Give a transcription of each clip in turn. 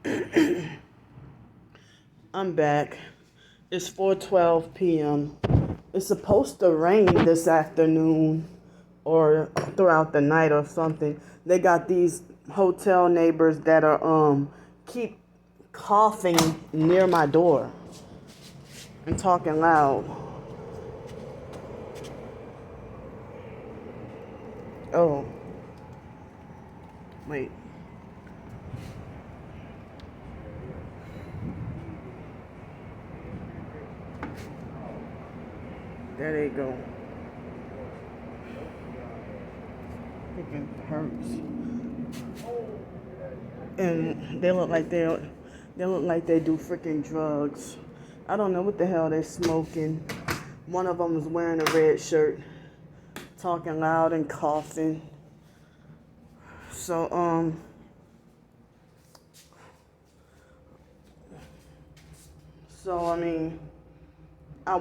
I'm back. It's 4:12 p.m. It's supposed to rain this afternoon or throughout the night or something. They got these hotel neighbors that are keep coughing near my door and talking loud. Oh, wait. There they go. Freaking hurts. And they look like they do freaking drugs. I don't know what the hell they're smoking. One of them was wearing a red shirt, talking loud and coughing. So I mean, I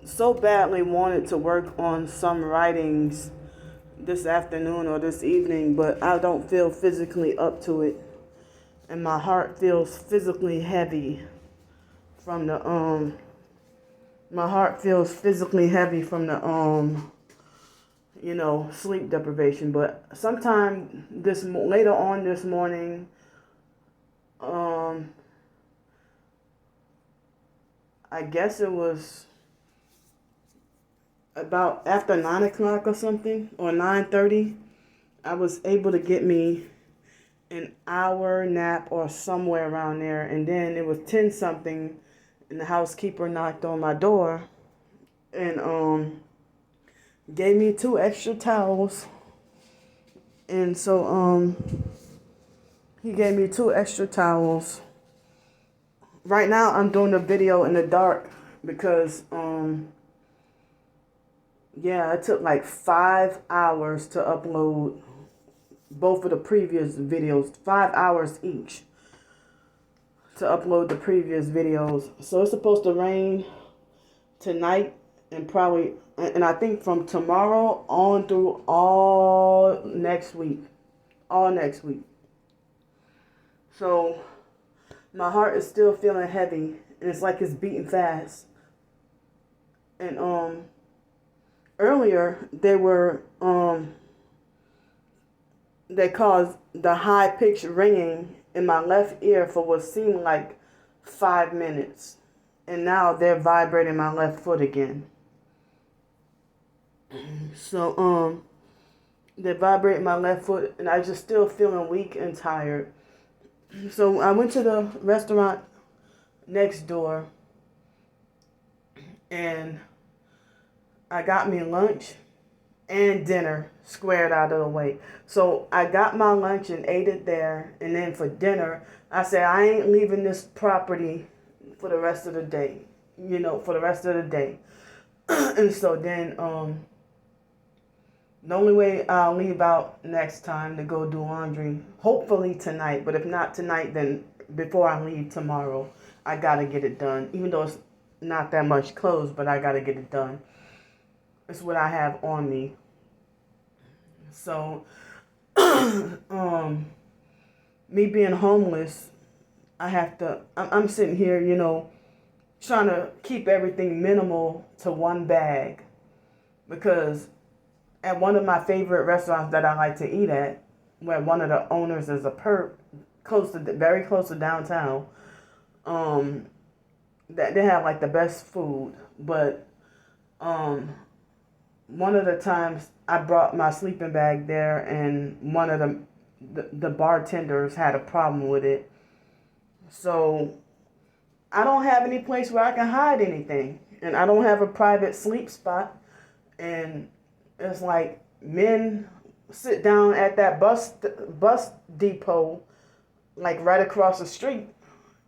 so badly wanted to work on some writings this afternoon or this evening, but I don't feel physically up to it, and my heart feels physically heavy from the sleep deprivation. But sometime later on this morning, I guess it was about after 9 o'clock or something, or 9:30, I was able to get me an hour nap or somewhere around there. And then it was 10 something, and the housekeeper knocked on my door and gave me 2 extra towels. And so he gave me 2 extra towels. Right now I'm doing the video in the dark because it took like 5 hours to upload both of the previous videos, 5 hours each to upload the previous videos. So it's supposed to rain tonight and I think from tomorrow on through all next week. So my heart is still feeling heavy, and it's like it's beating fast. And earlier they caused the high pitched ringing in my left ear for what seemed like 5 minutes, and now they're vibrating my left foot again. So they vibrate my left foot, and I just still feeling weak and tired. So I went to the restaurant next door, and I got me lunch and dinner squared out of the way. So I got my lunch and ate it there, and then for dinner, I said I ain't leaving this property for the rest of the day. And so then the only way I'll leave out next time to go do laundry, hopefully tonight, but if not tonight, then before I leave tomorrow, I gotta get it done. Even though it's not that much clothes, but I gotta get it done. It's what I have on me. So, me being homeless, I'm sitting here, trying to keep everything minimal to one bag, because at one of my favorite restaurants that I like to eat at, where one of the owners is a perp, very close to downtown, that they have like the best food. But one of the times I brought my sleeping bag there, and one of the bartenders had a problem with it. So I don't have any place where I can hide anything, and I don't have a private sleep spot. And it's like men sit down at that bus depot, like right across the street,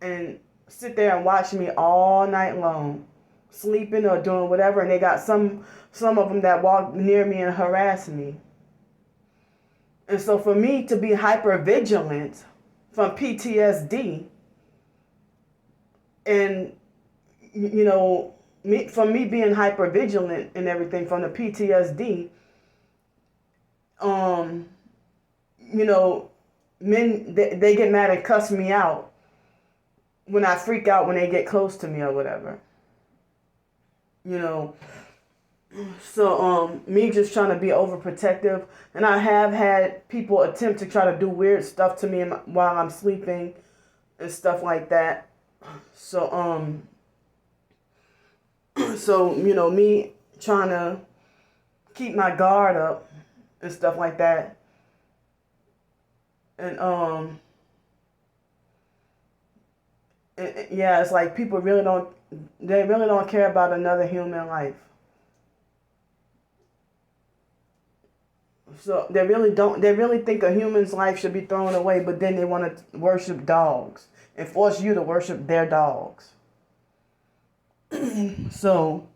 and sit there and watch me all night long, sleeping or doing whatever. And they got some of them that walk near me and harass me. And so for me to be hyper vigilant from PTSD, and from me being hyper vigilant and everything from the PTSD, men, they get mad and cuss me out when I freak out when they get close to me or whatever. You know, so me just trying to be overprotective, and I have had people attempt to try to do weird stuff to me while I'm sleeping and stuff like that. So so me trying to keep my guard up and stuff like that, and yeah, it's like people really don't care about another human life. So they really think a human's life should be thrown away, but then they want to worship dogs and force you to worship their dogs. So,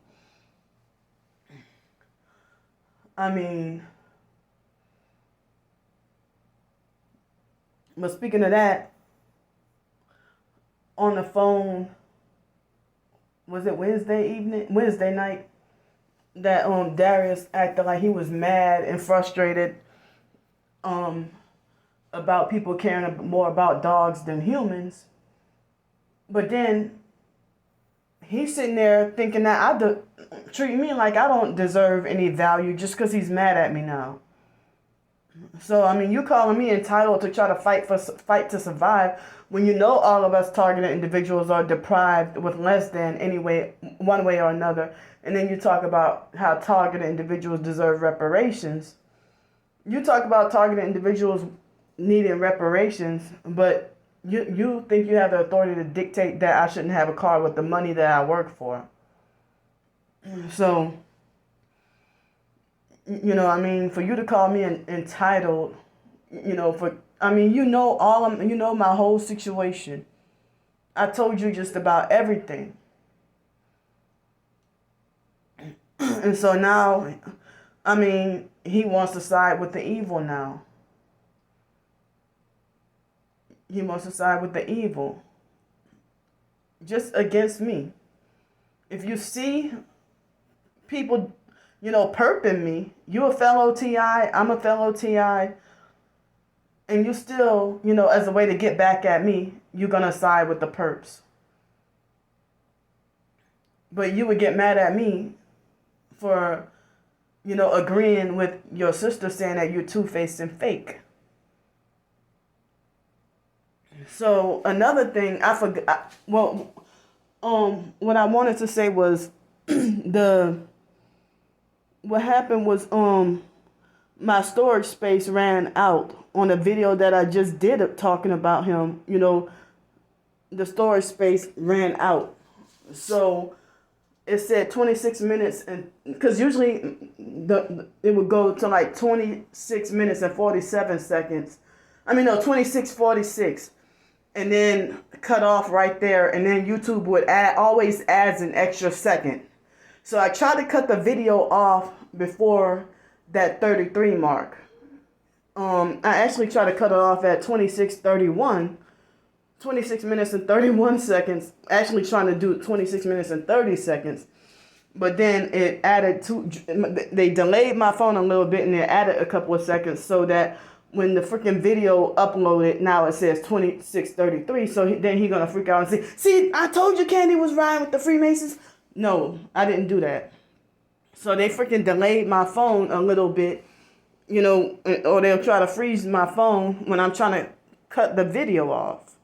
I mean, but speaking of that, on the phone, was it Wednesday night, that Darius acted like he was mad and frustrated about people caring more about dogs than humans. But then he's sitting there thinking that treat me like I don't deserve any value just because he's mad at me now. So, I mean, you calling me entitled to try to fight to survive when you know all of us targeted individuals are deprived with less than one way or another. And then you talk about how targeted individuals deserve reparations. You talk about targeted individuals needing reparations, but you think you have the authority to dictate that I shouldn't have a car with the money that I work for. So, I mean, for you to call me entitled, you know my whole situation. I told you just about everything. And so now, I mean, he wants to side with the evil now. He wants to side with the evil. Just against me. If you see people, perping me, you a fellow TI, I'm a fellow TI, and you still, as a way to get back at me, you're going to side with the perps. But you would get mad at me for, agreeing with your sister saying that you're two-faced and fake. So another thing I forgot. Well, what I wanted to say was what happened was my storage space ran out on a video that I just did talking about him. The storage space ran out, so it said 26 minutes, and because usually it would go to like 26 minutes and 47 seconds. 26:46. And then cut off right there, and then YouTube would always adds an extra second. So I tried to cut the video off before that 33 mark. I actually tried to cut it off at 26:31, 26 minutes and 31 seconds. Actually trying to do 26 minutes and 30 seconds. But then it they delayed my phone a little bit, and it added a couple of seconds so that when the freaking video uploaded, now it says 26:33. So then he's going to freak out and say, see, I told you Candy was riding with the Freemasons. No, I didn't do that. So they freaking delayed my phone a little bit, or they'll try to freeze my phone when I'm trying to cut the video off.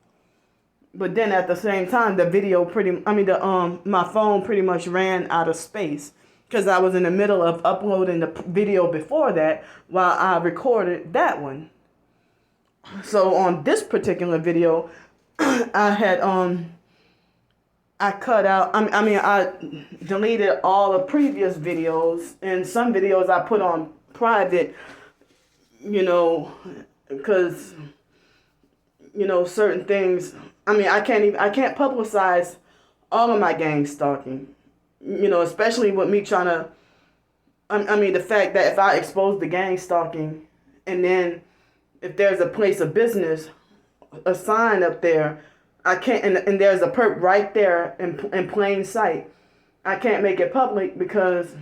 But then at the same time, my phone pretty much ran out of space, because I was in the middle of uploading the video before that while I recorded that one. So on this particular video, I cut out, I deleted all the previous videos, and some videos I put on private, because, certain things, I can't publicize all of my gang stalking. Especially with me trying to, the fact that if I expose the gang stalking, and then if there's a place of business, a sign up there, I can't, and there's a perp right there in plain sight, I can't make it public because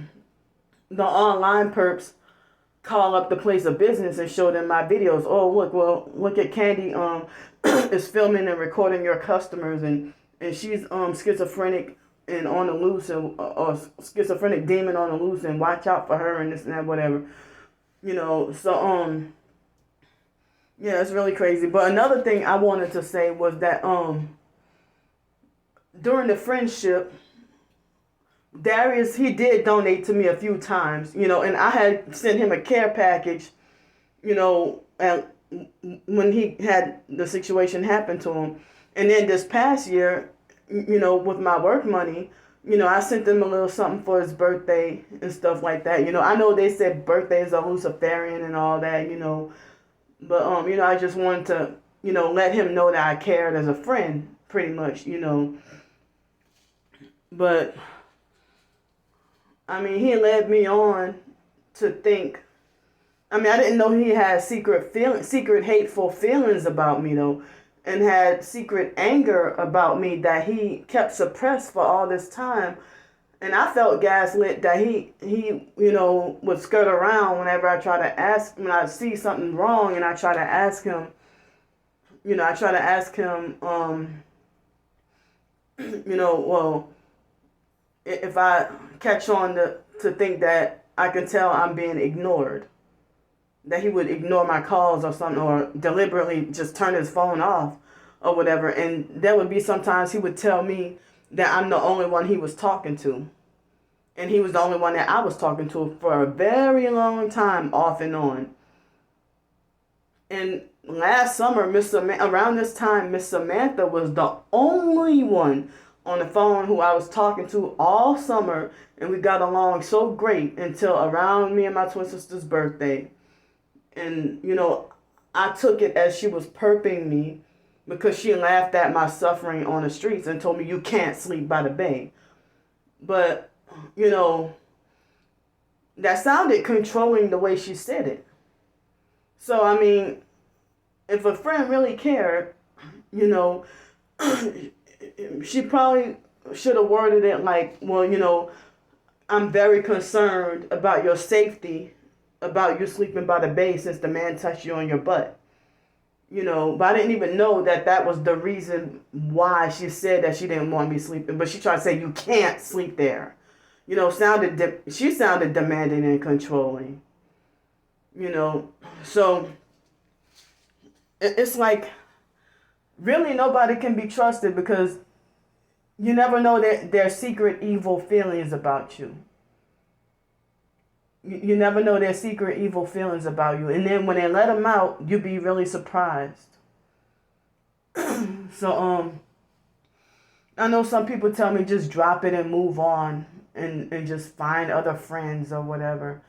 the online perps call up the place of business and show them my videos. Oh, look at Candy is filming and recording your customers, and she's schizophrenic and on the loose, or schizophrenic demon on the loose, and watch out for her and this and that, whatever. So yeah, it's really crazy. But another thing I wanted to say was that during the friendship, Darius, he did donate to me a few times, and I had sent him a care package, and when he had the situation happen to him. And then this past year, with my work money, I sent him a little something for his birthday and stuff like that. I know they said birthdays are Luciferian and all that, but, I just wanted to, let him know that I cared as a friend, pretty much, But I mean, he led me on to think. I mean, I didn't know he had secret hateful feelings about me, though, and had secret anger about me that he kept suppressed for all this time. And I felt gaslit that he would skirt around whenever I try to ask, when I see something wrong and I try to ask him, well, if I catch on to think that I can tell I'm being ignored, that he would ignore my calls or something, or deliberately just turn his phone off or whatever. And there would be sometimes he would tell me that I'm the only one he was talking to. And he was the only one that I was talking to for a very long time, off and on. And last summer, around this time, Miss Samantha was the only one on the phone who I was talking to all summer, and we got along so great until around me and my twin sister's birthday. And, I took it as she was perping me because she laughed at my suffering on the streets and told me, you can't sleep by the bay. But, that sounded controlling the way she said it. So, I mean, if a friend really cared, she probably should have worded it like, well, I'm very concerned about your safety, about you sleeping by the bay since the man touched you on your butt. But I didn't even know that was the reason why she said that she didn't want me sleeping. But she tried to say, you can't sleep there. She sounded demanding and controlling. So it's like, really nobody can be trusted, because you never know their secret evil feelings about you. You never know their secret evil feelings about you. And then when they let them out, you be really surprised. So, I know some people tell me just drop it and move on and just find other friends or whatever.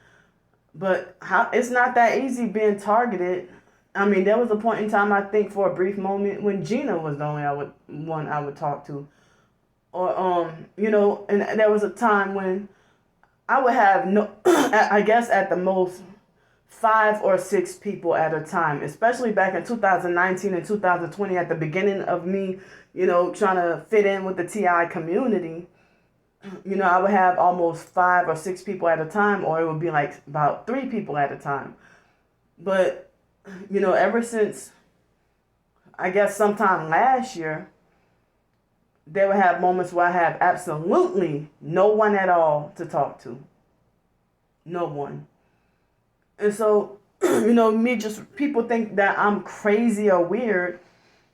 But it's not that easy being targeted. I mean, there was a point in time, I think, for a brief moment when Gina was the only one I would talk to. Or, and there was a time when I would have I guess at the most 5 or 6 people at a time, especially back in 2019 and 2020, at the beginning of me, trying to fit in with the TI community. I would have almost 5 or 6 people at a time, or it would be like about 3 people at a time. But, ever since, I guess sometime last year, they would have moments where I have absolutely no one at all to talk to. No one. And so, people think that I'm crazy or weird,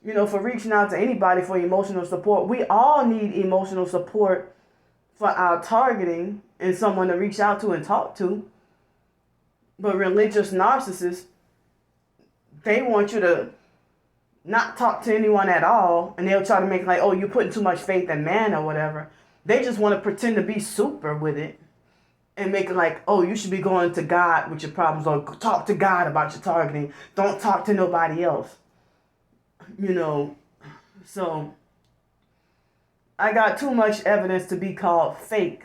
for reaching out to anybody for emotional support. We all need emotional support for our targeting and someone to reach out to and talk to. But religious narcissists, they want you to not talk to anyone at all, and they'll try to make like, oh, you're putting too much faith in man or whatever. They just want to pretend to be super with it and make it like, oh, you should be going to God with your problems, or talk to God about your targeting. Don't talk to nobody else. So I got too much evidence to be called fake.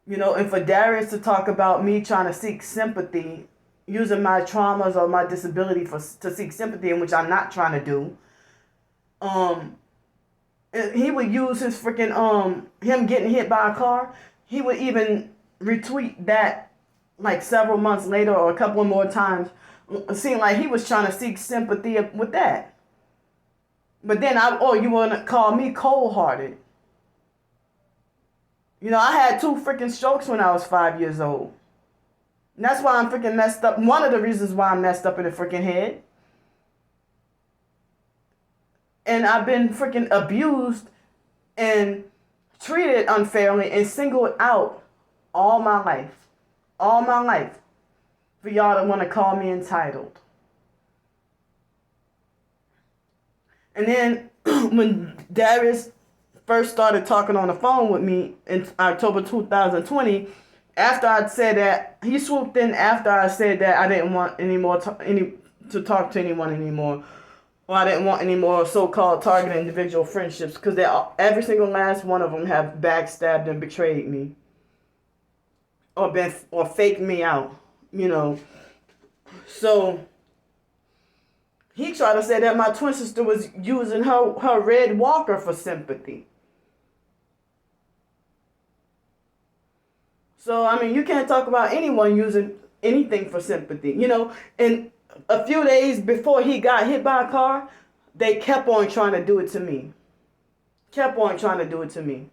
And for Darius to talk about me trying to seek sympathy, using my traumas or my disability to seek sympathy, in which I'm not trying to do. He would use his freaking him getting hit by a car. He would even retweet that like several months later or a couple more times, it seemed like he was trying to seek sympathy with that. But then you want to call me cold-hearted. I had 2 freaking strokes when I was 5 years old. And that's why I'm freaking messed up. One of the reasons why I'm messed up in the freaking head. And I've been freaking abused and treated unfairly and singled out all my life. All my life. For y'all to want to call me entitled. And then when Darius first started talking on the phone with me in October 2020, after I'd said that, he swooped in after I said that I didn't want to talk to anyone anymore. Or I didn't want any more so-called targeted individual friendships, because every single last one of them have backstabbed and betrayed me. Or faked me out, So he tried to say that my twin sister was using her red walker for sympathy. So, you can't talk about anyone using anything for sympathy. And a few days before he got hit by a car, they kept on trying to do it to me. Kept on trying to do it to me.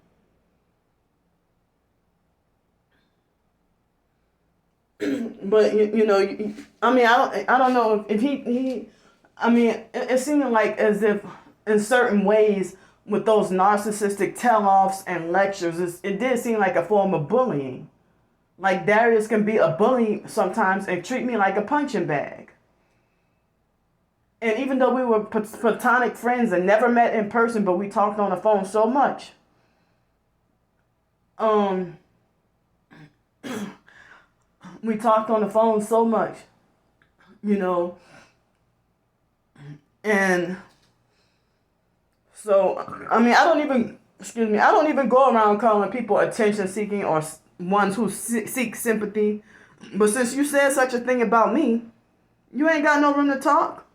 But, I don't know if he it seemed like as if in certain ways with those narcissistic tell-offs and lectures, it did seem like a form of bullying. Like Darius can be a bully sometimes and treat me like a punching bag. And even though we were platonic friends and never met in person, but we talked on the phone so much. We talked on the phone so much, and so, I don't even go around calling people attention seeking or ones who seek sympathy. But since you said such a thing about me, you ain't got no room to talk.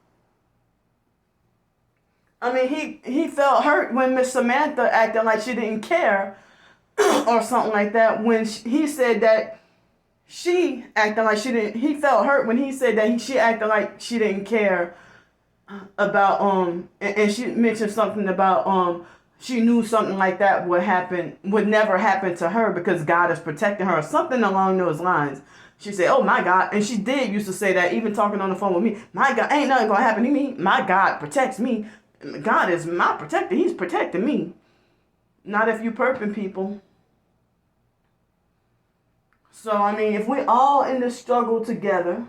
He felt hurt when Miss Samantha acted like she didn't care or something like that. When he said that she acted like she didn't, he felt hurt when he said that she acted like she didn't care about, and she mentioned something about, she knew something like that would never happen to her because God is protecting her, or something along those lines. She said, oh my God, and she did used to say that, even talking on the phone with me, my God, ain't nothing gonna happen to me, my God protects me, God is my protector, he's protecting me. Not if you perping people. So, if we all in this struggle together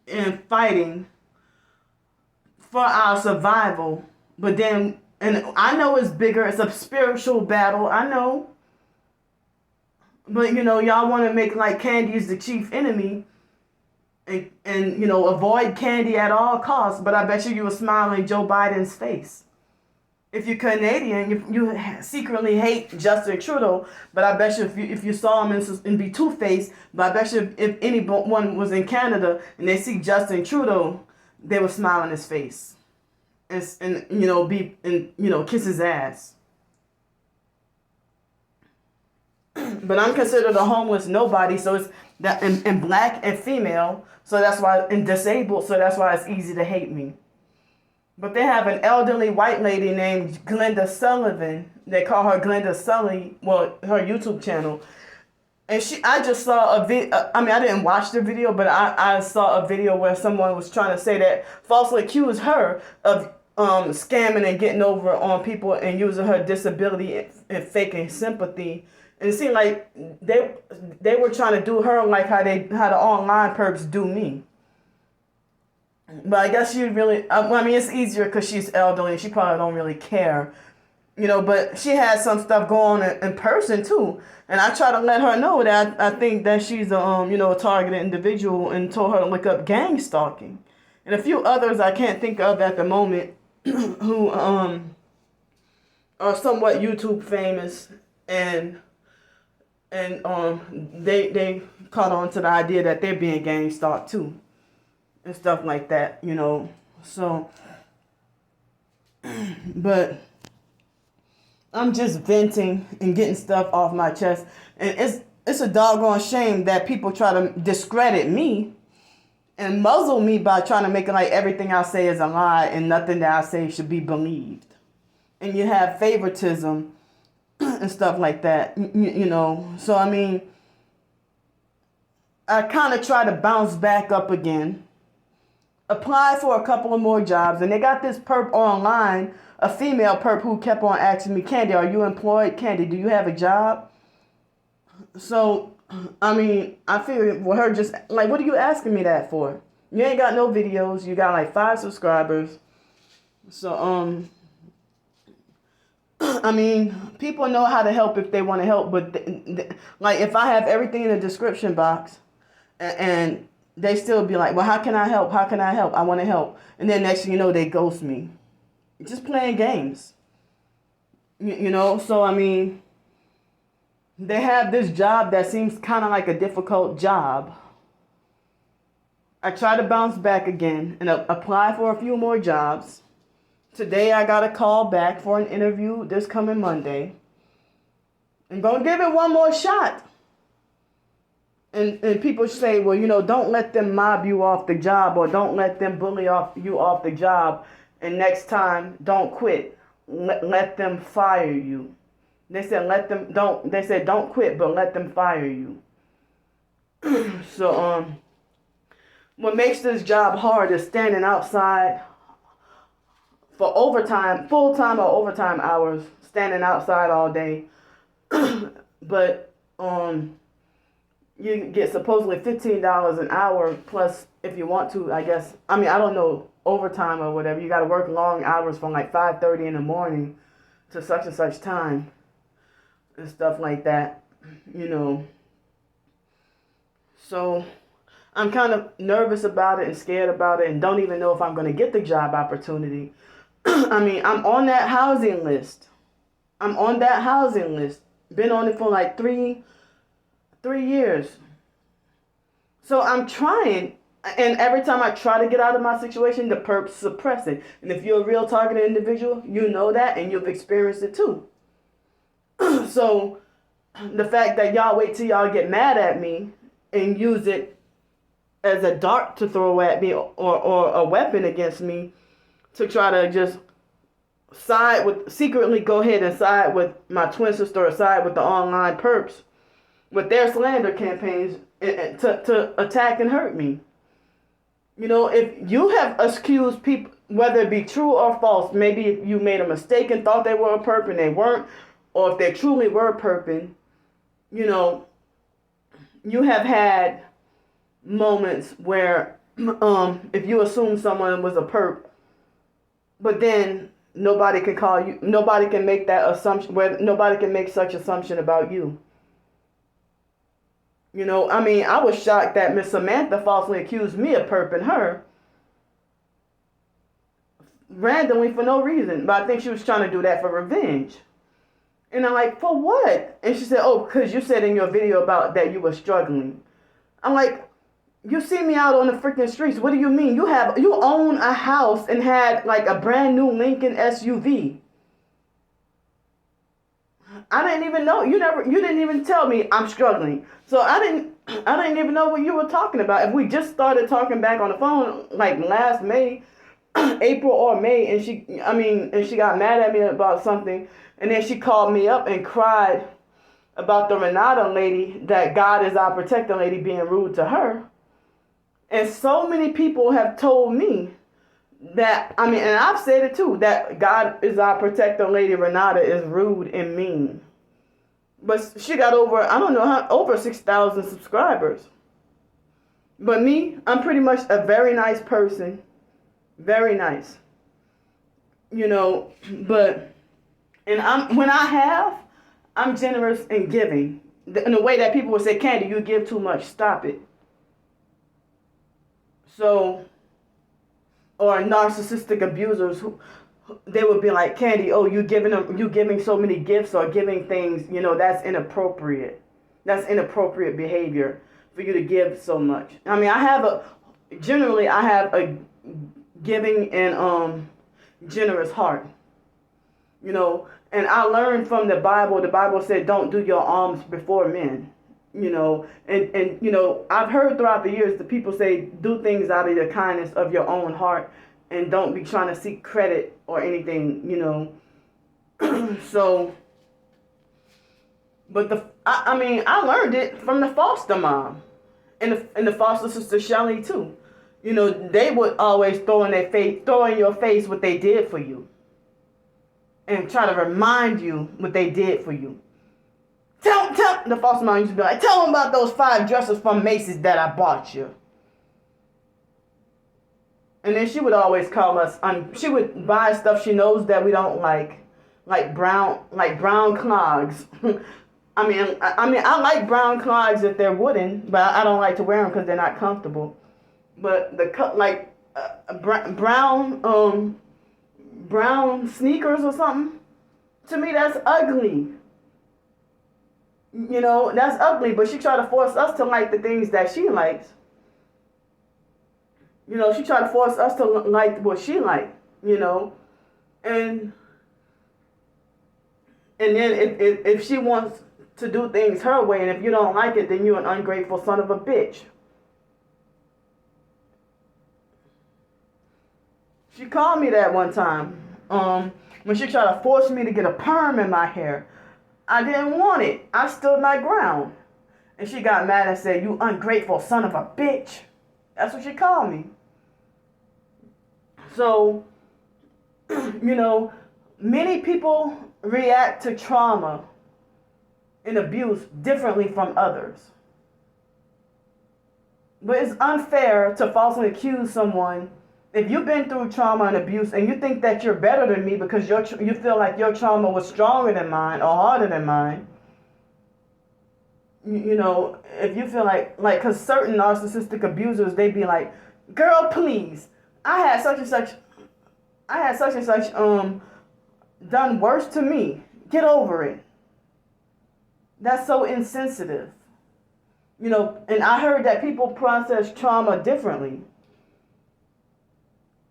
and fighting for our survival, but then, and I know it's bigger, it's a spiritual battle, I know. But, y'all want to make like Candy is the chief enemy and avoid Candy at all costs, but I bet you were smiling Joe Biden's face. If you're Canadian, you secretly hate Justin Trudeau, but I bet you if you saw him and be two-faced, but I bet you if anyone was in Canada and they see Justin Trudeau, they would smile in his face and kiss his ass. But I'm considered a homeless nobody, so it's that and black and female, so that's why, and disabled, so that's why it's easy to hate me. But they have an elderly white lady named Glenda Sullivan. They call her Glenda Sully, her YouTube channel. And I just saw a video, I didn't watch the video, but I saw a video where someone was trying to say that, falsely accuse her of scamming and getting over on people and using her disability and faking sympathy. And it seemed like they were trying to do her like how the online perps do me. But I guess she really, it's easier because she's elderly and she probably don't really care. But she has some stuff going on in person too. And I try to let her know that I think that she's a targeted individual, and told her to look up gang stalking. And a few others I can't think of at the moment who are somewhat YouTube famous, and they caught on to the idea that they're being gang stalked too. And stuff like that, so, but I'm just venting and getting stuff off my chest, and it's a doggone shame that people try to discredit me and muzzle me by trying to make it like everything I say is a lie and nothing that I say should be believed. And you have favoritism and stuff like that, you know. So, I mean, I kind of try to bounce back up again. Apply for a couple of more jobs. And they got this perp online, a female perp who kept on asking me, Candy, are you employed? Candy, do you have a job? So, I mean, I figured with her just, like, what are you asking me that for? You ain't got no videos. You got like 5 subscribers. So, I mean, people know how to help if they want to help. But, like, if I have everything in the description box and they still be like, well, how can I help? How can I help? I want to help. And then next thing you know, they ghost me. Just playing games. You know, so, I mean, they have this job that seems kind of like a difficult job. I try to bounce back again and apply for a few more jobs. Today I got a call back for an interview this coming Monday. I'm going to give it one more shot. And people say, well, you know, don't let them mob you off the job or don't let them bully you off the job. And next time, don't quit. Let them fire you. They said don't quit, but let them fire you. So, what makes this job hard is standing outside for overtime, full-time or overtime hours, standing outside all day. But, you get supposedly $15 an hour plus if you want to, I guess. I mean, I don't know, overtime or whatever. You got to work long hours from like 5:30 in the morning to such and such time and stuff like that, you know. So I'm kind of nervous about it and scared about it and don't even know if I'm going to get the job opportunity. I mean, I'm on that housing list. Been on it for like three years. So I'm trying, and every time I try to get out of my situation, the perps suppress it. And if you're a real targeted individual, you know that and you've experienced it too. So the fact that y'all wait till y'all get mad at me and use it as a dart to throw at me or a weapon against me to try to just secretly go ahead and side with my twin sister or side with the online perps with their slander campaigns to attack and hurt me. You know, if you have accused people, whether it be true or false, maybe you made a mistake and thought they were a perp and they weren't, or if they truly were perping, you know, you have had moments where if you assume someone was a perp, but then nobody can call you, nobody can make that assumption, where nobody can make such assumption about you. You know, I mean, I was shocked that Miss Samantha falsely accused me of perping her randomly for no reason. But I think she was trying to do that for revenge. And I'm like, for what? And she said, oh, because you said in your video about that you were struggling. I'm like, you see me out on the freaking streets. What do you mean? You own a house and had like a brand new Lincoln SUV. I didn't even know. You didn't even tell me I'm struggling. So I didn't even know what you were talking about. If we just started talking back on the phone like last May, April or May, and she got mad at me about something, and then she called me up and cried about the Renata lady, that God is our protector lady being rude to her. And so many people have told me that, and I've said it too, that God is our protector lady Renata is rude and mean. But she got over 6,000 subscribers. But me, I'm pretty much a very nice person. Very nice. You know, I'm generous and giving. In the way that people would say, Candy, you give too much, stop it. So, or narcissistic abusers who they would be like, Candy, oh, you giving so many gifts or giving things, you know, that's inappropriate. That's inappropriate behavior for you to give so much. I mean, I have a giving and generous heart. You know, and I learned from the Bible. The Bible said, don't do your alms before men. And I've heard throughout the years the people say do things out of the kindness of your own heart and don't be trying to seek credit or anything. So, but I learned it from the foster mom and the foster sister Shelly too. They would always throw in your face what they did for you and try to remind you what they did for you. Tell the foster mom used to be like, tell them about those 5 dresses from Macy's that I bought you. And then she would always call us. She would buy stuff she knows that we don't like brown clogs. I like brown clogs if they're wooden, but I don't like to wear them because they're not comfortable. But brown sneakers or something, to me that's ugly. That's ugly. But she tried to force us to like the things that she likes. She tried to force us to like what she liked. And then if she wants to do things her way, and if you don't like it, then you're an ungrateful son of a bitch. She called me that one time. When she tried to force me to get a perm in my hair. I didn't want it. I stood my ground. And she got mad and said, you ungrateful son of a bitch. That's what she called me. So, many people react to trauma and abuse differently from others. But it's unfair to falsely accuse someone. If you've been through trauma and abuse and you think that you're better than me because you feel like your trauma was stronger than mine or harder than mine, if you feel like, because certain narcissistic abusers, they be like, girl, please, I had such and such done worse to me. Get over it. That's so insensitive. And I heard that people process trauma differently.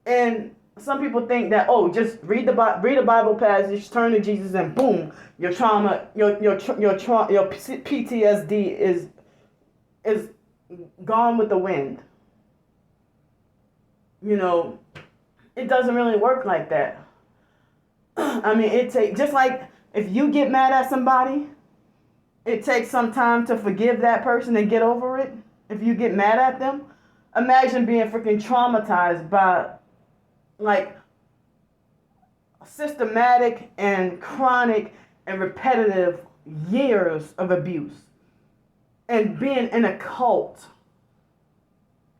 And some people think that, just read a Bible passage, turn to Jesus, and boom, your trauma, your PTSD is gone with the wind. It doesn't really work like that. It takes, just like if you get mad at somebody, it takes some time to forgive that person and get over it. If you get mad at them, imagine being freaking traumatized by systematic and chronic and repetitive years of abuse and being in a cult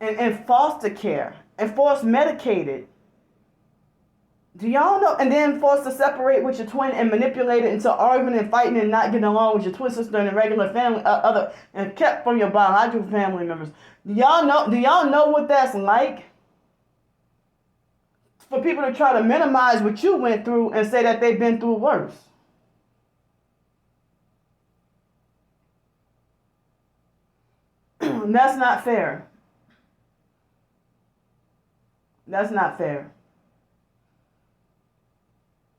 and foster care and forced medicated. Do y'all know? And then forced to separate with your twin and manipulated into arguing and fighting and not getting along with your twin sister and the regular family, and kept from your biological family members. Do y'all know what that's like? For people to try to minimize what you went through and say that they've been through worse. That's not fair. That's not fair.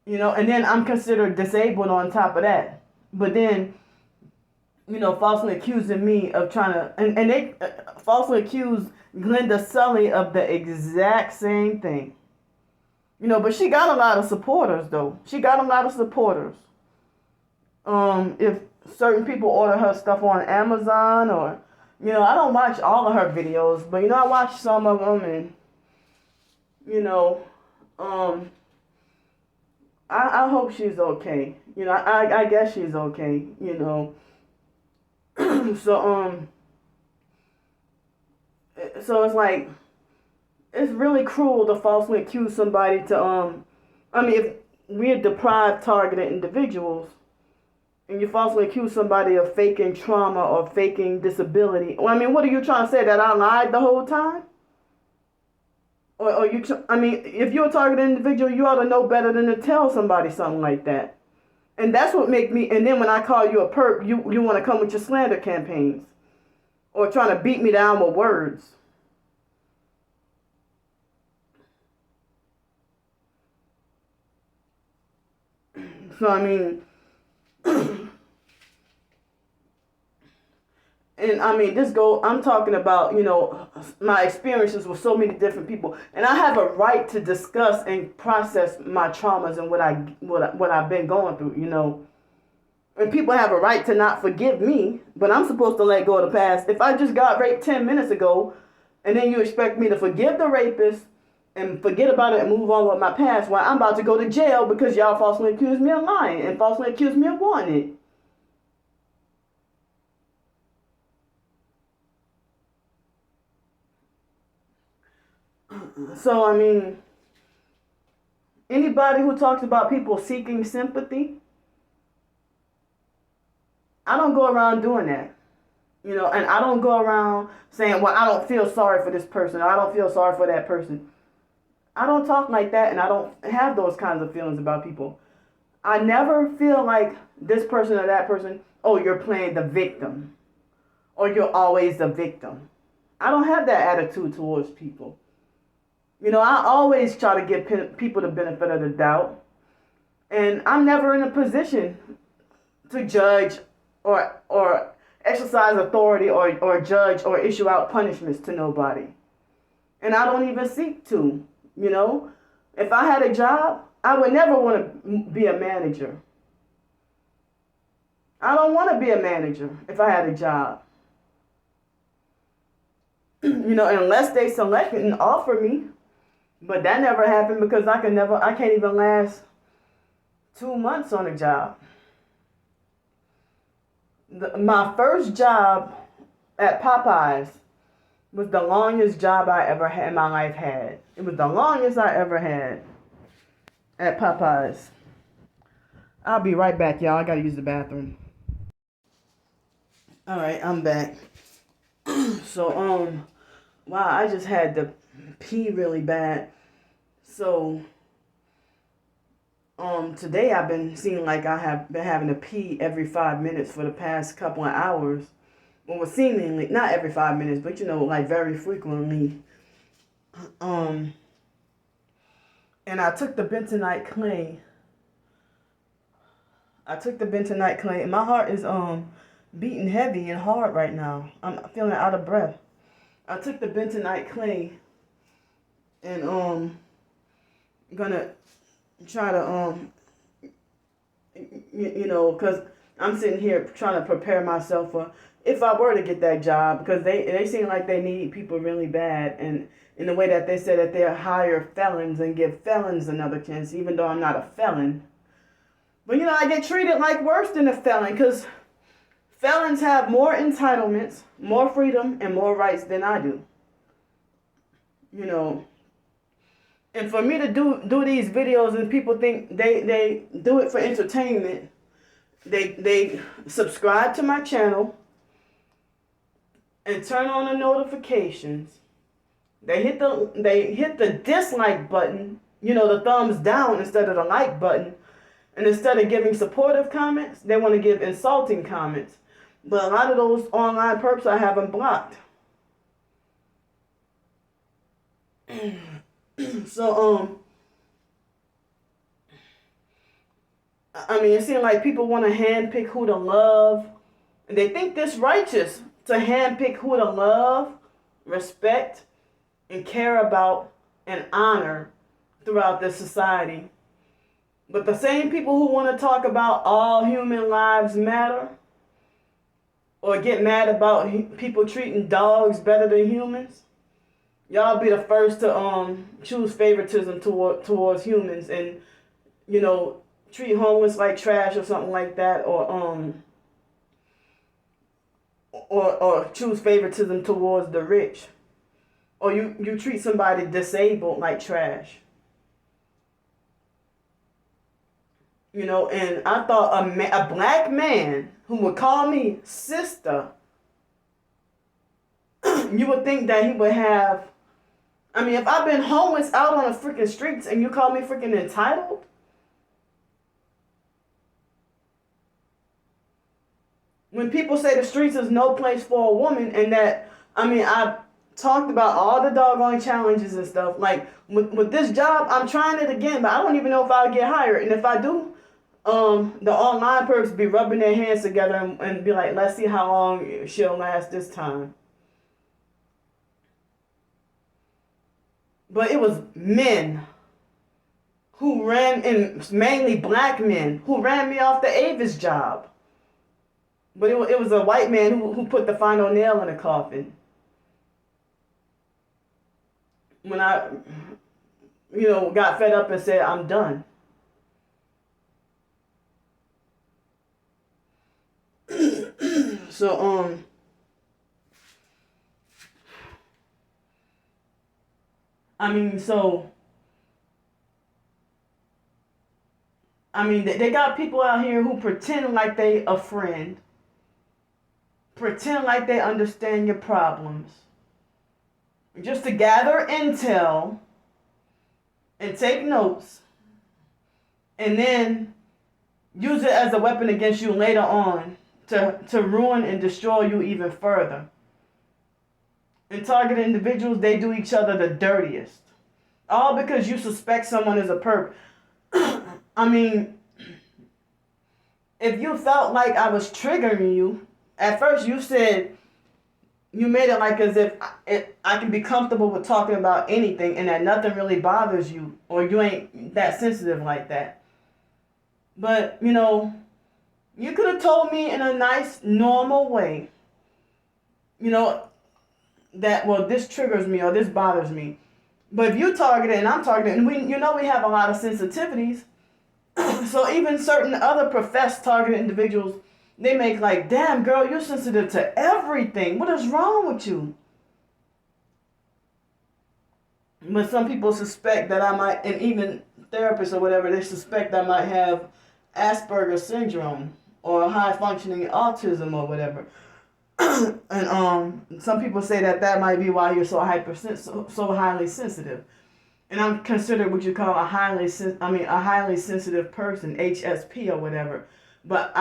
And then I'm considered disabled on top of that. But then, falsely accusing me of trying to, and they falsely accused Glenda Sully of the exact same thing. But she got a lot of supporters, though. She got a lot of supporters. If certain people order her stuff on Amazon or, I don't watch all of her videos, but, I watch some of them and, I hope she's okay. I guess she's okay, So, so it's like, it's really cruel to falsely accuse somebody to, if we're deprived, targeted individuals, and you falsely accuse somebody of faking trauma or faking disability. What are you trying to say, that I lied the whole time? Or if you're a targeted individual, you ought to know better than to tell somebody something like that. And that's what make me, and then when I call you a perp, you want to come with your slander campaigns. Or trying to beat me down with words. So, And I mean, I'm talking about, my experiences with so many different people. And I have a right to discuss and process my traumas and what I've been going through, And people have a right to not forgive me, but I'm supposed to let go of the past. If I just got raped 10 minutes ago, and then you expect me to forgive the rapist and forget about it and move on with my past, while I'm about to go to jail because y'all falsely accused me of lying and falsely accused me of wanting it. So, I mean, anybody who talks about people seeking sympathy, I don't go around doing that. And I don't go around saying, well, I don't feel sorry for this person, or I don't feel sorry for that person. I don't talk like that, and I don't have those kinds of feelings about people. I never feel like this person or that person, oh, you're playing the victim, or you're always the victim. I don't have that attitude towards people. I always try to give people the benefit of the doubt. And I'm never in a position to judge or exercise authority or judge or issue out punishments to nobody. And I don't even seek to, If I had a job, I would never want to be a manager. I don't want to be a manager if I had a job. Unless they select and offer me. But that never happened because I can't even last 2 months on a job. My first job at Popeyes was the longest job I ever had in my life had. It was the longest I ever had at Popeyes. I'll be right back, y'all. I gotta use the bathroom. All right, I'm back. So, wow, I just had to pee really bad. So, today I've been seeing like I have been having to pee every 5 minutes for the past couple of hours. Well, seemingly, not every 5 minutes, but like very frequently. And I took the bentonite clay. And my heart is beating heavy and hard right now. I'm feeling out of breath. I took the bentonite clay and gonna try to because I'm sitting here trying to prepare myself for if I were to get that job, because they seem like they need people really bad, and in the way that they said that they'll hire felons and give felons another chance, even though I'm not a felon. But I get treated like worse than a felon, because felons have more entitlements, more freedom, and more rights than I do. And for me to do these videos and people think they do it for entertainment, they subscribe to my channel and turn on the notifications. They hit the dislike button, the thumbs down instead of the like button. And instead of giving supportive comments, they want to give insulting comments. But a lot of those online perps I haven't blocked. So, I mean, it seems like people want to handpick who to love. And they think this righteous to handpick who to love, respect, and care about and honor throughout this society. But the same people who want to talk about all human lives matter, or get mad about people treating dogs better than humans, y'all be the first to choose favoritism towards humans and treat homeless like trash or something like that, or choose favoritism towards the rich, or you treat somebody disabled like trash. And I thought a black man who would call me sister, you would think that he would have. I mean, if I've been homeless out on the freaking streets and you call me freaking entitled? When people say the streets is no place for a woman, and that, I mean, I've talked about all the doggone challenges and stuff. Like, with this job, I'm trying it again, but I don't even know if I'll get hired. And if I do, the online perps be rubbing their hands together and be like, let's see how long she'll last this time. But it was men who ran, and mainly black men, who ran me off the Avis job. But it was a white man who put the final nail in the coffin. When I, got fed up and said, I'm done. So, they got people out here who pretend like they a friend, pretend like they understand your problems, just to gather intel and take notes, and then use it as a weapon against you later on to ruin and destroy you even further. And targeted individuals, they do each other the dirtiest. All because you suspect someone is a perp. If you felt like I was triggering you, at first you said, you made it like as if I can be comfortable with talking about anything and that nothing really bothers you, or you ain't that sensitive like that. But, you could have told me in a nice, normal way, that, well, this triggers me or this bothers me. But if you targeted and I'm targeted, and we have a lot of sensitivities, so even certain other professed targeted individuals, they make like, damn, girl, you're sensitive to everything. What is wrong with you? But some people suspect that I might, and even therapists or whatever, they suspect I might have Asperger's syndrome or high functioning autism or whatever. And some people say that might be why you're so highly sensitive. And I'm considered what you call a highly sensitive person, HSP or whatever. But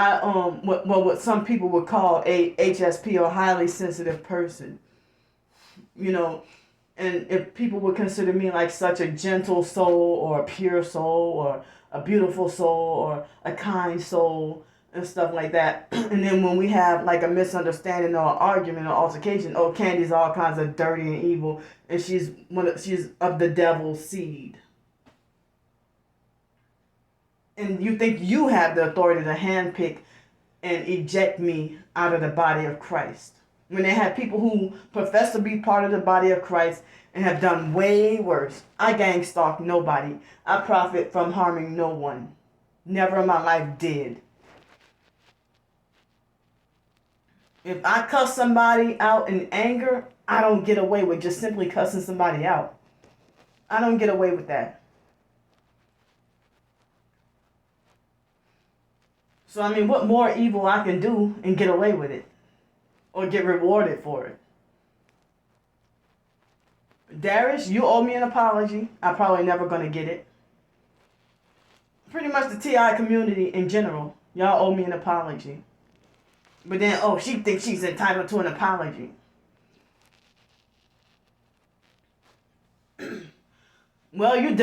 what some people would call a HSP or highly sensitive person. And if people would consider me like such a gentle soul or a pure soul or a beautiful soul or a kind soul and stuff like that. And then when we have like a misunderstanding or an argument or altercation, oh, Candy's all kinds of dirty and evil, and she's of the devil's seed. And you think you have the authority to handpick and eject me out of the body of Christ. When they have people who profess to be part of the body of Christ and have done way worse. I gang stalk nobody. I profit from harming no one. Never in my life did. If I cuss somebody out in anger, I don't get away with just simply cussing somebody out. I don't get away with that. So, what more evil I can do and get away with it? Or get rewarded for it? Darius, you owe me an apology. I'm probably never going to get it. Pretty much the TI community in general, y'all owe me an apology. But then, she thinks she's entitled to an apology. Well, you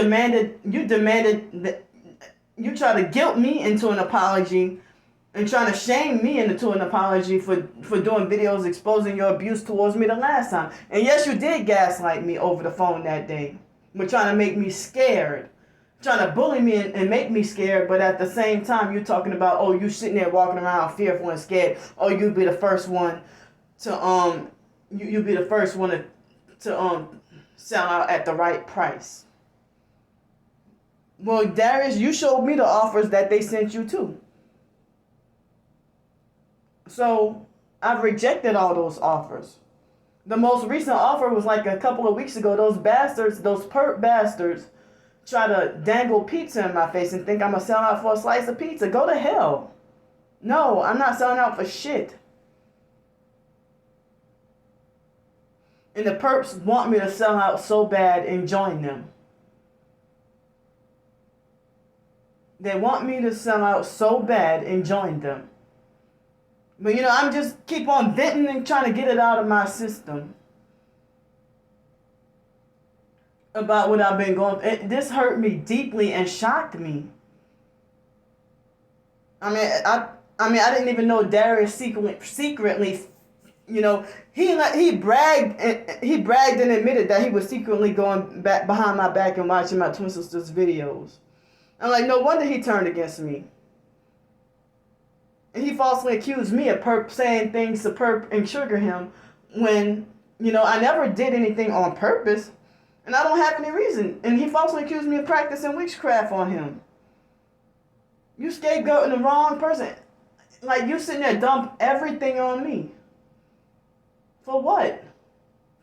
try to guilt me into an apology and trying to shame me into an apology for doing videos exposing your abuse towards me the last time. And yes, you did gaslight me over the phone that day. But trying to make me scared. Trying to bully me and make me scared, but at the same time, you're talking about, you sitting there walking around fearful and scared. You'd be the first one to you'd be the first one to sell out at the right price. Well, Darius, you showed me the offers that they sent you too. So I've rejected all those offers. The most recent offer was like a couple of weeks ago. Those perp bastards, try to dangle pizza in my face and think I'm going to sell out for a slice of pizza. Go to hell. No, I'm not selling out for shit. And the perps want me to sell out so bad and join them. They want me to sell out so bad and join them. But I'm just keep on venting and trying to get it out of my system. About what I've been going through. This hurt me deeply and shocked me. I mean, I didn't even know Darius secretly, he bragged and admitted that he was secretly going back behind my back and watching my twin sister's videos. I'm like, no wonder he turned against me. And he falsely accused me of saying things to perp and trigger him when, I never did anything on purpose. And I don't have any reason. And he falsely accused me of practicing witchcraft on him. You scapegoating the wrong person. Like, you sitting there dump everything on me. For what?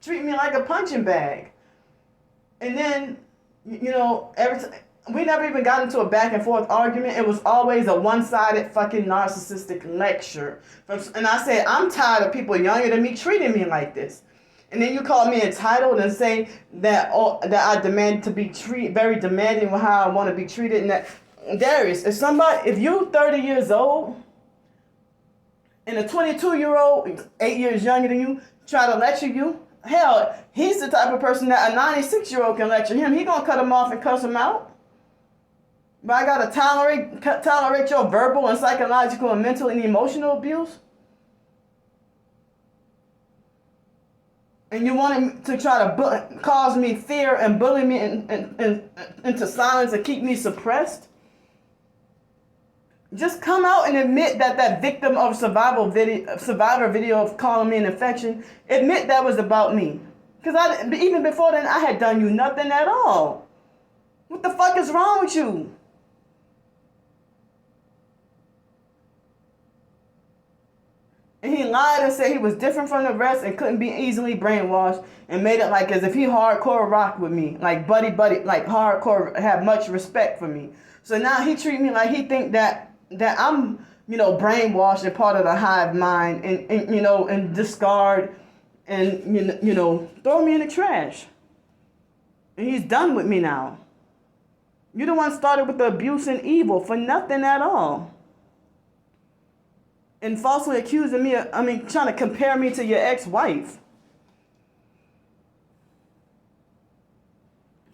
Treat me like a punching bag. And then, every time, we never even got into a back and forth argument. It was always a one-sided fucking narcissistic lecture. And I said, I'm tired of people younger than me treating me like this. And then you call me entitled and say that I demand to be very demanding with how I want to be treated. And that, Darius, if you're 30 years old and a 22-year-old, 8 years younger than you, try to lecture you, hell, he's the type of person that a 96-year-old can lecture him. He gonna cut him off and cuss him out. But I gotta tolerate your verbal and psychological and mental and emotional abuse? And you want to try to cause me fear and bully me into silence and keep me suppressed? Just come out and admit that victim of survivor video of calling me an infection, admit that was about me. Because even before then, I had done you nothing at all. What the fuck is wrong with you? And he lied and said he was different from the rest and couldn't be easily brainwashed and made it like as if he hardcore rocked with me. Like buddy, like hardcore had much respect for me. So now he treat me like he think that I'm, brainwashed and part of the hive mind and discard and, throw me in the trash. And he's done with me now. You're the one started with the abuse and evil for nothing at all. And falsely accusing me trying to compare me to your ex-wife.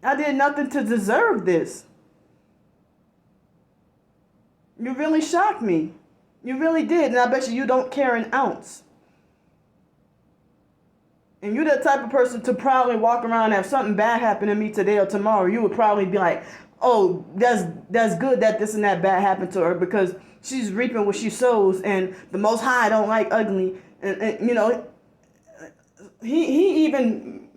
I did nothing to deserve this. You really shocked me. You really did, and I bet you don't care an ounce. And you're the type of person to probably walk around and if something bad happened to me today or tomorrow, you would probably be like, oh, that's good that this and that bad happened to her because she's reaping what she sows, and the Most High don't like ugly. And he even,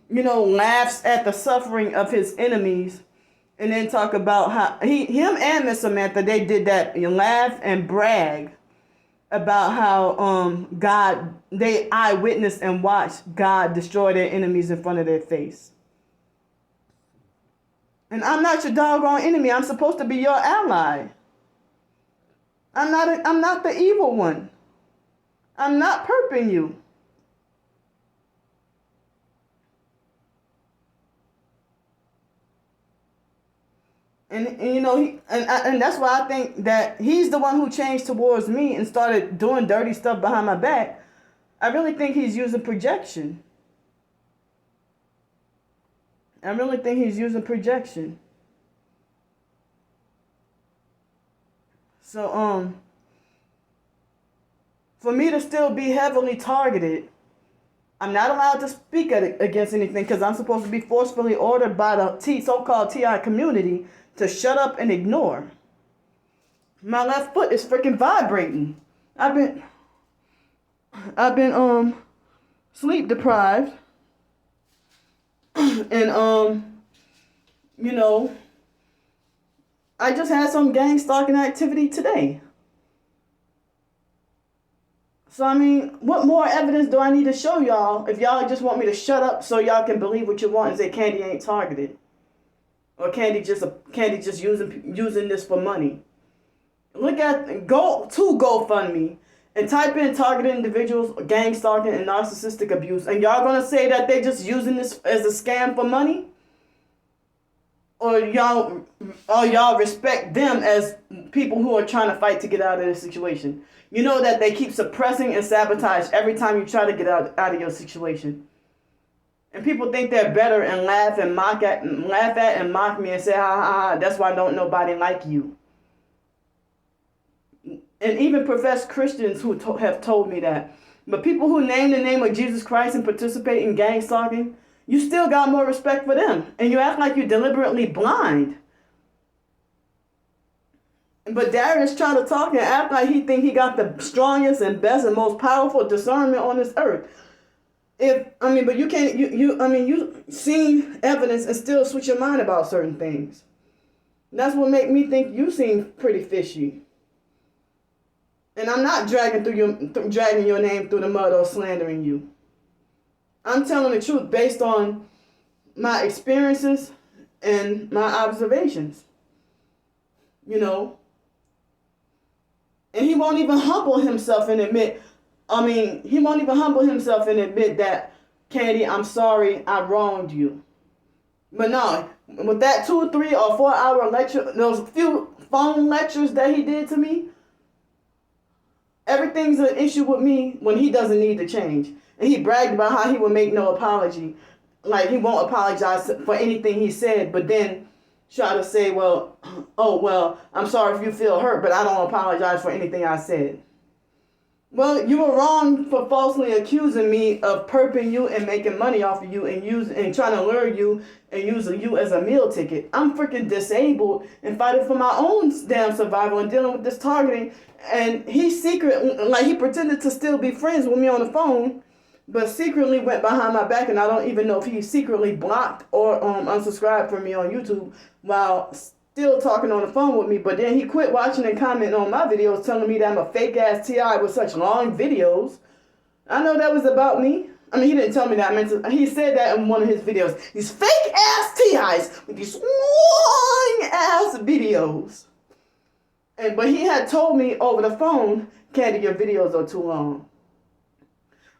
laughs at the suffering of his enemies, and then talk about how him and Miss Samantha, they did that, laugh and brag about how they eyewitnessed and watched God destroy their enemies in front of their face. And I'm not your doggone enemy. I'm supposed to be your ally. I'm not the evil one. I'm not perping you. And that's why I think that he's the one who changed towards me and started doing dirty stuff behind my back. I really think he's using projection. So, for me to still be heavily targeted, I'm not allowed to speak against anything because I'm supposed to be forcefully ordered by the so-called TI community to shut up and ignore. My left foot is freaking vibrating. I've been sleep deprived. And I just had some gang stalking activity today. So what more evidence do I need to show y'all if y'all just want me to shut up so y'all can believe what you want and say Candy ain't targeted? Or Candy just using this for money. Go to GoFundMe and type in targeted individuals, gang stalking, and narcissistic abuse. And y'all gonna say that they just using this as a scam for money? Or y'all respect them as people who are trying to fight to get out of this situation? You know that they keep suppressing and sabotage every time you try to get out of your situation. And people think they're better and laugh at and mock me and say, ha ha ha, that's why don't nobody like you. and even professed Christians who have told me that. But people who name the name of Jesus Christ and participate in gang stalking, you still got more respect for them. And you act like you're deliberately blind. But Darius trying to talk and act like he think he got the strongest and best and most powerful discernment on this earth. But you can't, you seen evidence and still switch your mind about certain things. That's what make me think you seem pretty fishy. And I'm not dragging your name through the mud or slandering you. I'm telling the truth based on my experiences and my observations. You know. And he won't even humble himself and admit, that, Candy, I'm sorry, I wronged you. But no, with that 2, 3, or 4 hour lecture, those few phone lectures that he did to me, everything's an issue with me when he doesn't need to change. And he bragged about how he would make no apology. Like he won't apologize for anything he said, but then try to say, I'm sorry if you feel hurt, but I don't apologize for anything I said. Well, you were wrong for falsely accusing me of perping you and making money off of you and trying to lure you and using you as a meal ticket. I'm freaking disabled and fighting for my own damn survival and dealing with this targeting. And he pretended to still be friends with me on the phone, but secretly went behind my back, and I don't even know if he secretly blocked or unsubscribed from me on YouTube while still talking on the phone with me. But then he quit watching and commenting on my videos, telling me that I'm a fake ass TI with such long videos. I know that was about me. I mean, he didn't tell me that. He said that in one of his videos. These fake ass TIs with these long ass videos. But he had told me over the phone, Candy, your videos are too long.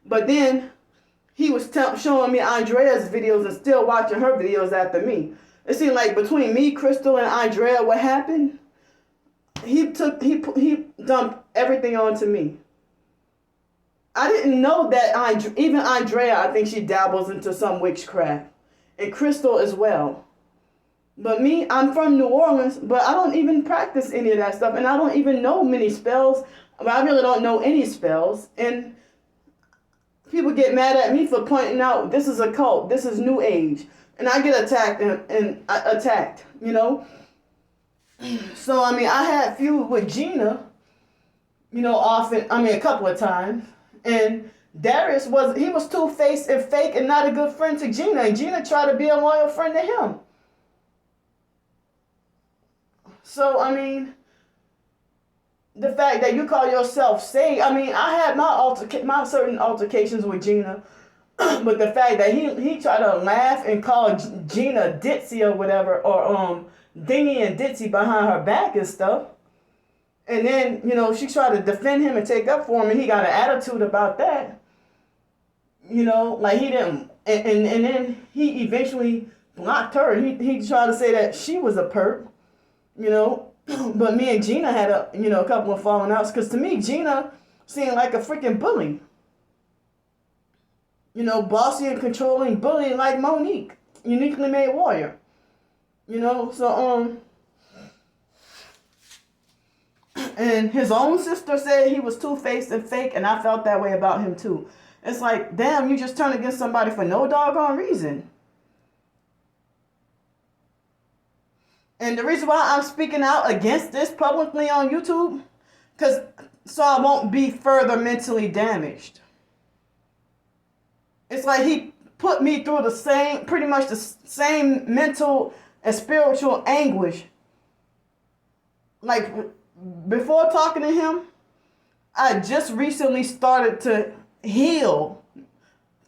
But then he was showing me Andrea's videos and still watching her videos after me. It seemed like between me, Crystal, and Andrea, what happened? He dumped everything onto me. I didn't know that even Andrea, I think she dabbles into some witchcraft. And Crystal as well. But me, I'm from New Orleans, but I don't even practice any of that stuff. And I don't even know many spells. I really don't know any spells. And people get mad at me for pointing out this is a cult, this is New Age. And I get attacked and attacked, you know. So, I had feud with Gina, a couple of times. And Darius was two-faced and fake and not a good friend to Gina. And Gina tried to be a loyal friend to him. So, the fact that you call yourself saved, I had my certain altercations with Gina. But the fact that he tried to laugh and call Gina Ditzy or whatever, or Dingy and Ditzy behind her back and stuff. And then, she tried to defend him and take up for him, and he got an attitude about that. Like he didn't, and then he eventually blocked her. He tried to say that she was a perp, But me and Gina had a couple of falling outs, because to me, Gina seemed like a freaking bully. Bossy and controlling bully like Monique, uniquely made warrior. And his own sister said he was two-faced and fake, and I felt that way about him too. It's like, damn, you just turned against somebody for no doggone reason. And the reason why I'm speaking out against this publicly on YouTube, so I won't be further mentally damaged. It's like he put me through pretty much the same mental and spiritual anguish. Like, before talking to him, I just recently started to heal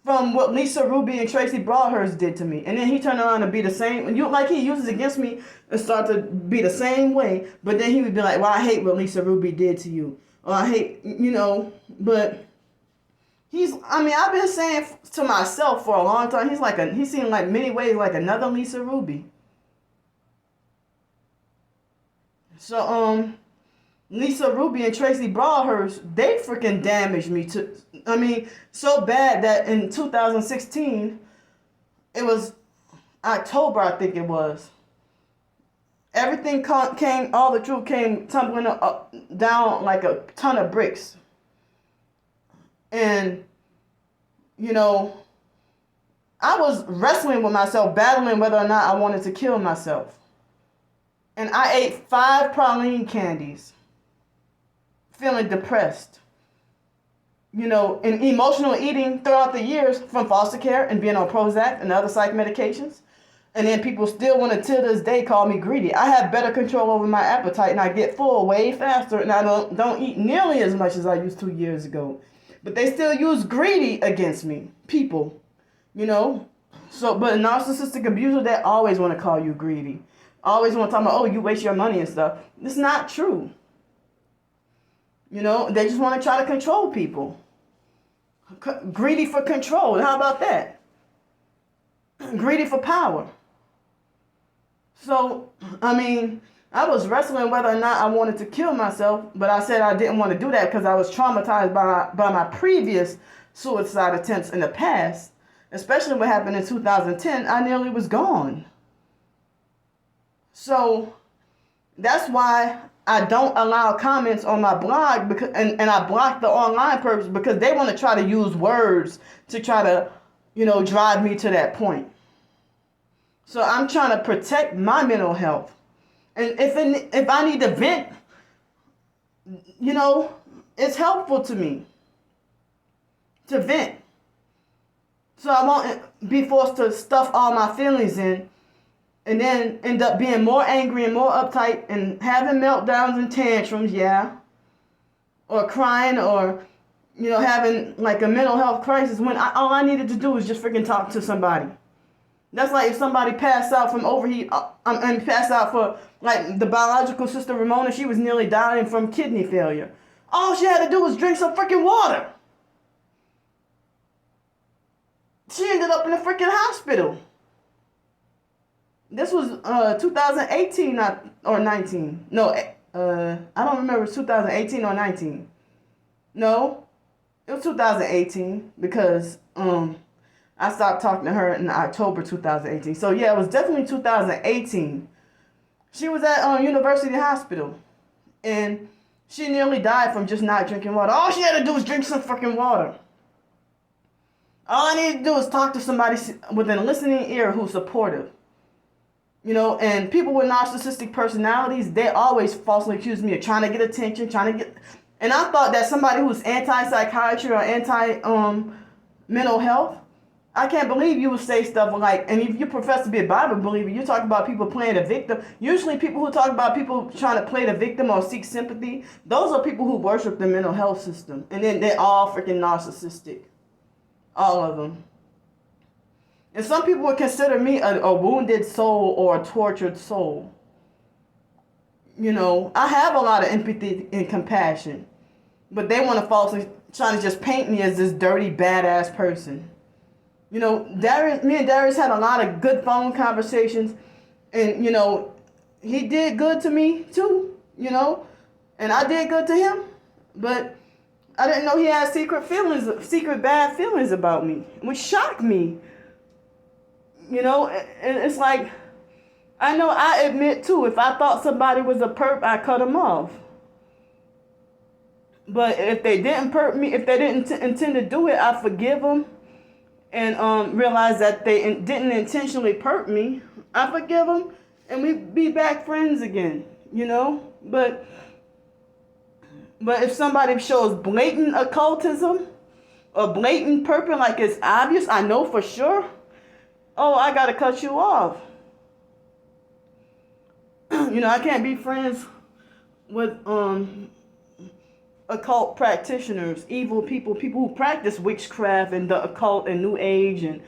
from what Lisa Ruby and Tracy Broadhurst did to me. And then he turned around to be the same. He uses against me and start to be the same way. But then he would be like, well, I hate what Lisa Ruby did to you. Or I hate, but I've been saying to myself for a long time, he seemed like many ways like another Lisa Ruby. So, Lisa Ruby and Tracy Broadhurst, they freaking damaged me so bad that in 2016, it was October, I think it was. everything came, all the truth came tumbling down like a ton of bricks. And, I was wrestling with myself, battling whether or not I wanted to kill myself. And I ate 5 praline candies, feeling depressed. And emotional eating throughout the years from foster care and being on Prozac and other psych medications. And then people still want to, till this day, call me greedy. I have better control over my appetite, and I get full way faster, and I don't eat nearly as much as I used 2 years ago. But they still use greedy against me, people. So, but a narcissistic abuser, they always want to call you greedy. Always want to talk about, oh, you waste your money and stuff. It's not true. They just want to try to control people. Greedy for control. How about that? Greedy for power. So, I was wrestling whether or not I wanted to kill myself, but I said I didn't want to do that because I was traumatized by my previous suicide attempts in the past. Especially what happened in 2010, I nearly was gone. So that's why I don't allow comments on my blog, because and I block the online purpose, because they want to try to use words to try to, drive me to that point. So I'm trying to protect my mental health. And if I need to vent, it's helpful to me to vent. So I won't be forced to stuff all my feelings in and then end up being more angry and more uptight and having meltdowns and tantrums, or crying, or, having like a mental health crisis when all I needed to do was just freaking talk to somebody. That's like if somebody passed out from overheat, and passed out for, like, the biological sister Ramona, she was nearly dying from kidney failure. All she had to do was drink some freaking water. She ended up in the freaking hospital. This was 2018 or 19. No, I don't remember, 2018 or 19. No, it was 2018 because I stopped talking to her in October 2018. So yeah, it was definitely 2018. She was at University Hospital, and she nearly died from just not drinking water. All she had to do was drink some freaking water. All I need to do is talk to somebody with a listening ear who's supportive. And people with narcissistic personalities, they always falsely accuse me of trying to get attention, and I thought that somebody who's anti-psychiatry or anti-mental health, I can't believe you would say stuff like, and if you profess to be a Bible believer, you talk about people playing a victim. Usually people who talk about people trying to play the victim or seek sympathy, those are people who worship the mental health system. And then they're all freaking narcissistic. All of them. And some people would consider me a wounded soul or a tortured soul. I have a lot of empathy and compassion. But they want to falsely try to just paint me as this dirty, badass person. Me and Darius had a lot of good phone conversations. And, he did good to me too, And I did good to him. But I didn't know he had secret bad feelings about me, which shocked me. And it's like, I know I admit too, if I thought somebody was a perp, I cut them off. But if they didn't perp me, if they didn't intend to do it, I forgive them and realize that they didn't intentionally perp me. I forgive them and we be back friends again, But if somebody shows blatant occultism or blatant perping, like it's obvious, I know for sure, I gotta cut you off. I can't be friends with occult practitioners, evil people who practice witchcraft and the occult and New Age,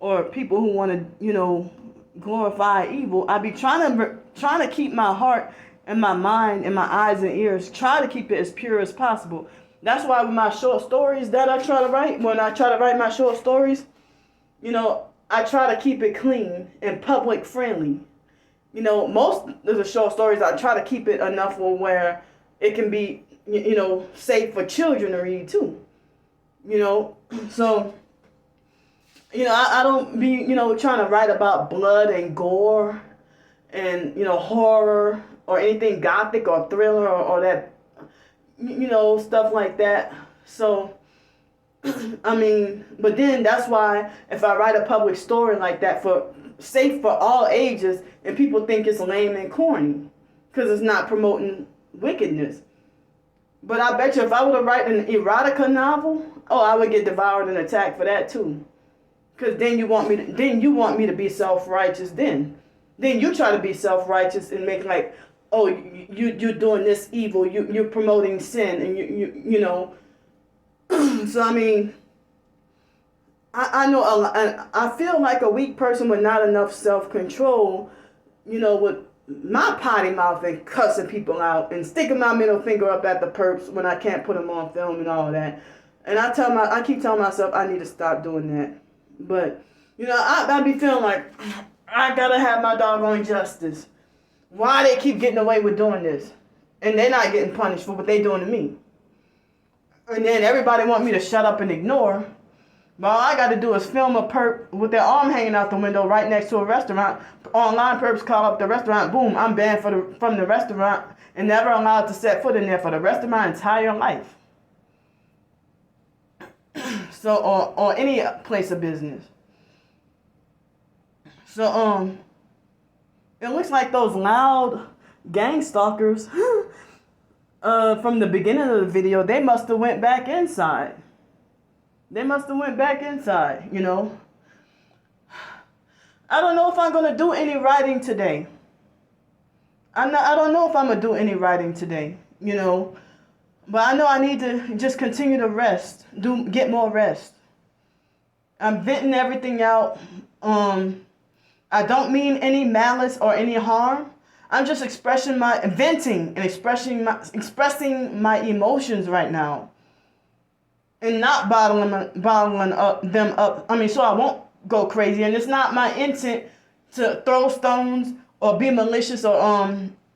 or people who want to, glorify evil. I be trying to keep my heart and my mind and my eyes and ears, try to keep it as pure as possible. That's why with my short stories that I try to write, when I try to write my short stories, I try to keep it clean and public friendly. Most of the short stories, I try to keep it enough where it can be, safe for children to read too. So, I don't be, trying to write about blood and gore and, horror or anything gothic or thriller or that, stuff like that. So, I mean, but then that's why if I write a public story like that safe for all ages, and people think it's lame and corny because it's not promoting wickedness. But I bet you if I were to write an erotica novel, I would get devoured and attacked for that too. Because then you want me to be self-righteous. Then you try to be self-righteous and make like, you're doing this evil, you're promoting sin, and you know. So I mean, I know I feel like a weak person with not enough self-control, with my potty mouth and cussing people out and sticking my middle finger up at the perps when I can't put them on film and all that. And I keep telling myself I need to stop doing that. But, I be feeling like I gotta have my doggone justice. Why they keep getting away with doing this? And they're not getting punished for what they doing to me. And then everybody want me to shut up and ignore. But all I got to do is film a perp with their arm hanging out the window right next to a restaurant. Online perps call up the restaurant. Boom, I'm banned from the restaurant and never allowed to set foot in there for the rest of my entire life. So, or any place of business. So, it looks like those loud gang stalkers from the beginning of the video, they must have went back inside. I don't know if I'm going to do any writing today. I don't know if I'm going to do any writing today, But I know I need to just continue to rest, get more rest. I'm venting everything out. I don't mean any malice or any harm. I'm just expressing my emotions right now. And not bottling them up. I mean, so I won't go crazy. And it's not my intent to throw stones or be malicious or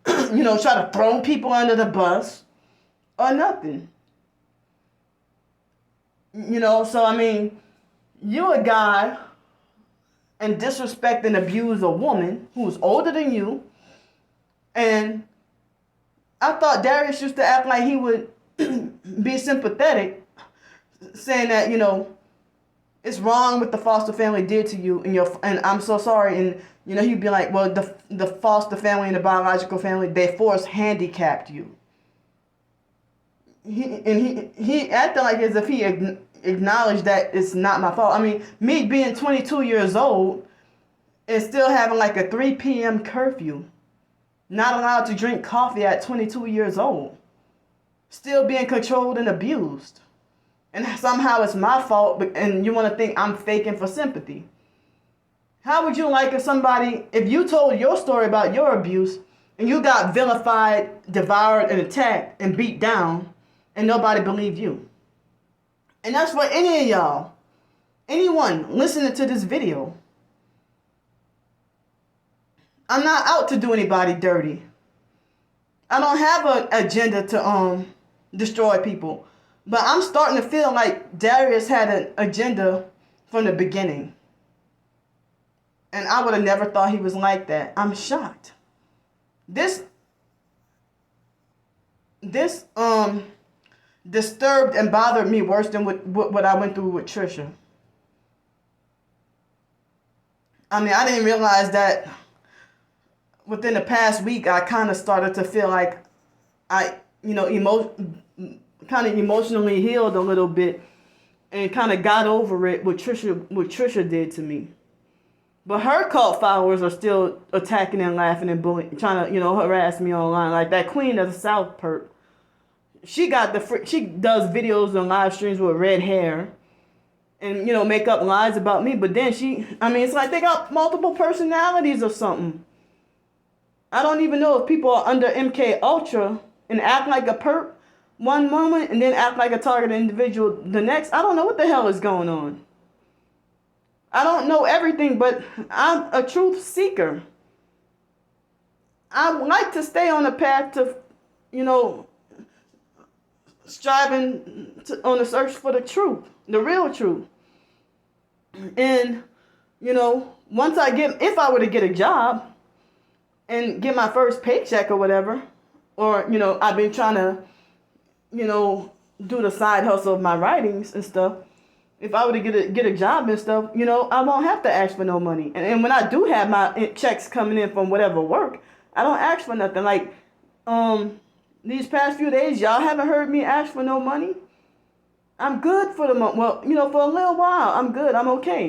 try to throw people under the bus or nothing. So I mean, you a guy and disrespect and abuse a woman who's older than you. And I thought Darius used to act like he would be sympathetic, saying that, it's wrong what the foster family did to you and I'm so sorry. And, he'd be like, well, the foster family and the biological family, they force handicapped you. He acted like as if he acknowledged that it's not my fault. I mean, me being 22 years old and still having like a 3 p.m. curfew, not allowed to drink coffee at 22 years old, still being controlled and abused. And somehow it's my fault, and you want to think I'm faking for sympathy. How would you like if you told your story about your abuse, and you got vilified, devoured, and attacked, and beat down, and nobody believed you? And that's for any of y'all, anyone listening to this video. I'm not out to do anybody dirty. I don't have an agenda to destroy people. But I'm starting to feel like Darius had an agenda from the beginning. And I would have never thought he was like that. I'm shocked. This disturbed and bothered me worse than what I went through with Trisha. I mean, I didn't realize that within the past week, I kind of started to feel like I, kind of emotionally healed a little bit and kind of got over it what Trisha did to me. But her cult followers are still attacking and laughing and bullying, trying to, harass me online. Like that Queen of the South perp. She does videos and live streams with red hair and, make up lies about me. But then it's like they got multiple personalities or something. I don't even know if people are under MK Ultra and act like a perp one moment and then act like a targeted individual the next. I don't know what the hell is going on. I don't know everything, but I'm a truth seeker. I like to stay on the path to, striving on the search for the truth, the real truth. And, if I were to get a job and get my first paycheck or whatever, or, you know, I've been trying to, you know, do the side hustle of my writings and stuff. If I were to get a job and stuff, you know, I won't have to ask for no money. And when I do have my checks coming in from whatever work, I don't ask for nothing. Like, these past few days, y'all haven't heard me ask for no money. I'm good for the month. Well, you know, for a little while, I'm good. I'm okay.